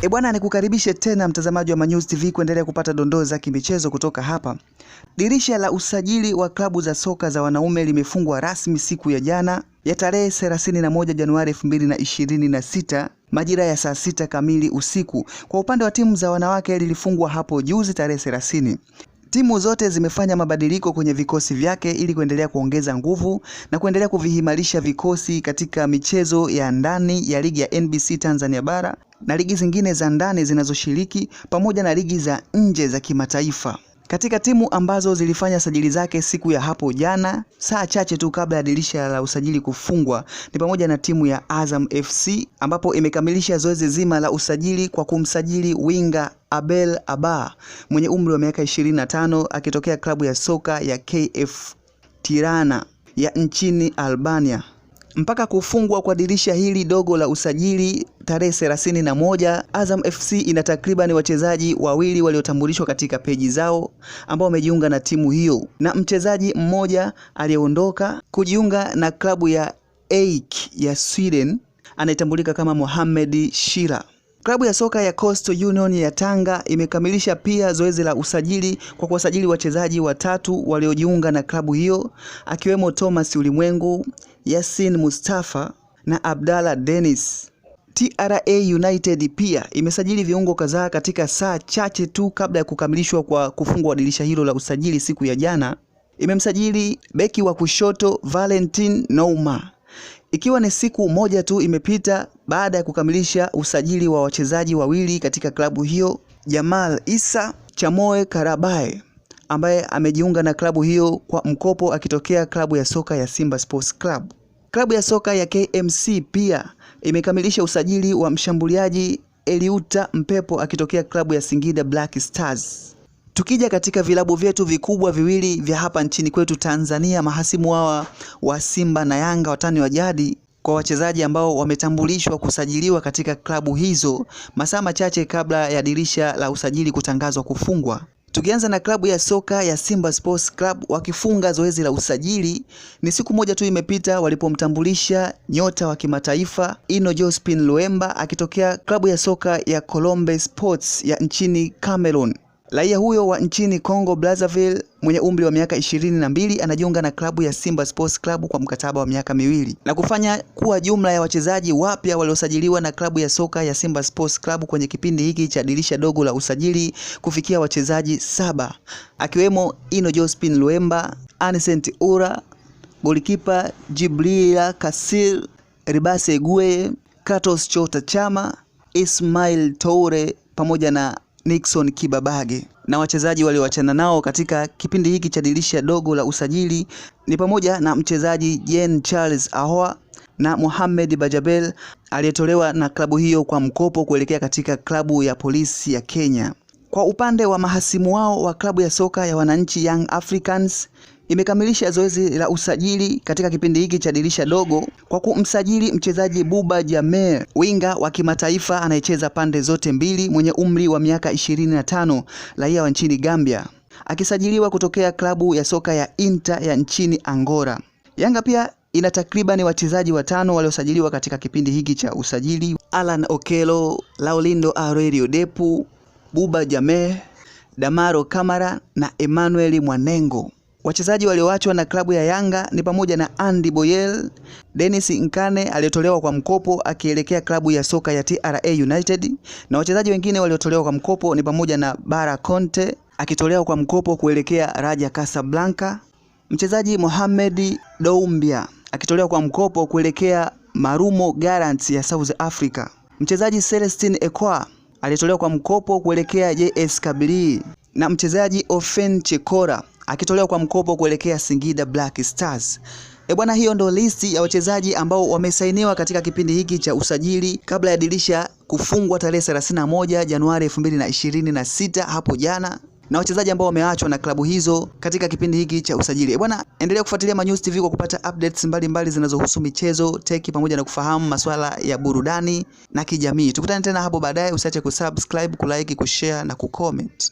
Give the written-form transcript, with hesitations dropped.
Bwana, nikukaribishe tena mtazamaji wa Manyuzi TV kuendelea kupata dondoo za kimichezo kutoka hapa. Dirisha la usajili wa klabu za soka za wanaume limefungwa rasmi siku ya jana ya tarehe 31 Januari 2026 majira ya saa 6 kamili usiku. Kwa upande wa timu za wanawake lilifungwa hapo juzi tarehe 30. Timu zote zimefanya mabadiliko kwenye vikosi vyake ili kuendelea kuongeza nguvu na kuendelea kuvihimarisha vikosi katika michezo ya ndani ya ligi ya NBC Tanzania Bara na ligi zingine za ndani zinazoshiriki pamoja na ligi za nje za kimataifa. Katika timu ambazo zilifanya sajili zake siku ya hapo jana, saa chache tu kabla ya dirisha la usajili kufungwa, ni pamoja na timu ya Azam FC ambapo imekamilisha zoezi zima la usajili kwa kumsajili winga Abel Aba mwenye umri wa miaka 25 akitokea klabu ya soka ya KF Tirana ya nchini Albania. Mpaka kufungwa kwa dirisha hili dogo la usajili tarehe 31, Azam FC ina takriban wachezaji wawili waliotambulishwa katika peji zao ambao wamejiunga na timu hiyo, na mchezaji mmoja aliyeondoka kujiunga na klabu ya AIK ya Sweden anayetambulika kama Mohamed Shira. Klabu ya soka ya Coastal Union ya Tanga imekamilisha pia zoezi la usajili kwa kuwasajili wachezaji watatu waliojiunga na klabu hiyo akiwemo Thomas Ulimwengu, Yasin Mustafa na Abdalla Dennis. TRA United pia imesajili viungo kadhaa katika saa chache tu kabla ya kukamilishwa kwa kufungwa dirisha hilo la usajili siku ya jana. Imemsajili beki wa kushoto Valentin Nouma, ikiwa ni siku moja tu imepita baada ya kukamilisha usajili wa wachezaji wawili katika klabu hiyo, Jamal Issa Chamoe Karabae ambaye amejiunga na klabu hiyo kwa mkopo akitokea klabu ya soka ya Simba Sports Club. Klabu ya soka ya KMC pia imekamilisha usajili wa mshambuliaji Eliuta Mpepo akitokea klabu ya Singida Black Stars. Tukija katika vilabu vyetu vikubwa viwili vya hapa nchini kwetu Tanzania, mahasimu hawa wa Simba na Yanga, watani wa jadi, kwa wachezaji ambao wametambulishwa kusajiliwa katika klabu hizo masaa machache kabla ya dirisha la usajili kutangazwa kufungwa. Tukianza na klabu ya soka ya Simba Sports Club, wakifunga zoezi la usajili ni siku moja tu imepita walipomtambulisha nyota wa kimataifa Ino Jospin Loemba akitokea klabu ya soka ya Colombe Sports ya nchini Cameroon. Raia huyo wa nchini Congo Brazzaville mwenye umri wa miaka 22 anajiunga na klabu ya Simba Sports Club kwa mkataba wa miaka 2 na kufanya kuwa jumla ya wachezaji wapya waliosajiliwa na klabu ya soka ya Simba Sports Club kwenye kipindi hiki cha dirisha dogo la usajili kufikia wachezaji 7, akiwemo Ino Jospin Loemba, Anicent Ura, golikipa Jibrila Kasir, Ribase Gue, Kratos Chota Chama, Ismail Toure pamoja na Nixon Kibabage. Na wachezaji walioachana nao katika kipindi hiki cha dirisha dogo la usajili ni pamoja na mchezaji Jean Charles Ahoua na Mohamed Bajabel aliyetolewa na klabu hiyo kwa mkopo kuelekea katika klabu ya polisi ya Kenya. Kwa upande wa mahasimu wao wa klabu ya soka ya wananchi Young Africans imekamilisha zoezi la usajili katika kipindi hiki cha dirisha dogo kwa kumsajili mchezaji Buba Jamer, winga wa kimataifa anayecheza pande zote mbili mwenye umri wa miaka 25, raia wa nchini Gambia, akisajiliwa kutokea klabu ya soka ya Inter ya nchini Angola. Yanga pia ina takriban wachezaji 5 waliosajiliwa katika kipindi hiki cha usajili: Alan Okelo, Laurindo Aurelio Depu, Buba Jamer, Damaro Kamara na Emmanuel Mwanengo. Wachezaji walioachwa na klabu ya Yanga ni pamoja na Andy Boyel, Dennis Nkane aliyetolewa kwa mkopo akielekea klabu ya soka ya TRA United, na wachezaji wengine waliotolewa kwa mkopo ni pamoja na Bara Conte akitolewa kwa mkopo kuelekea Raja Casablanca, mchezaji Mohamed Doumbia akitolewa kwa mkopo kuelekea Marumo Gallants ya South Africa, mchezaji Celestine Ekwa aliyetolewa kwa mkopo kuelekea JS Kabylie, na mchezaji Ofen Chekora akitolewa kwa mkopo kuelekea Singida Black Stars. Bwana, hiyo ndo listi ya wachezaji ambao wamesainiwa katika kipindi hiki cha usajili kabla ya dirisha kufungwa tarehe 31 Januari 2026 hapo jana, na wachezaji ambao wameachwa na klabu hizo katika kipindi hiki cha usajili. Bwana, endelea kufuatilia Manyuzi TV kwa kupata updates mbalimbali zinazohusu michezo, teki pamoja na kufahamu masuala ya burudani na kijamii. Tukutane tena hapo baadaye, usiache kusubscribe, kulike, kushare na kucomment.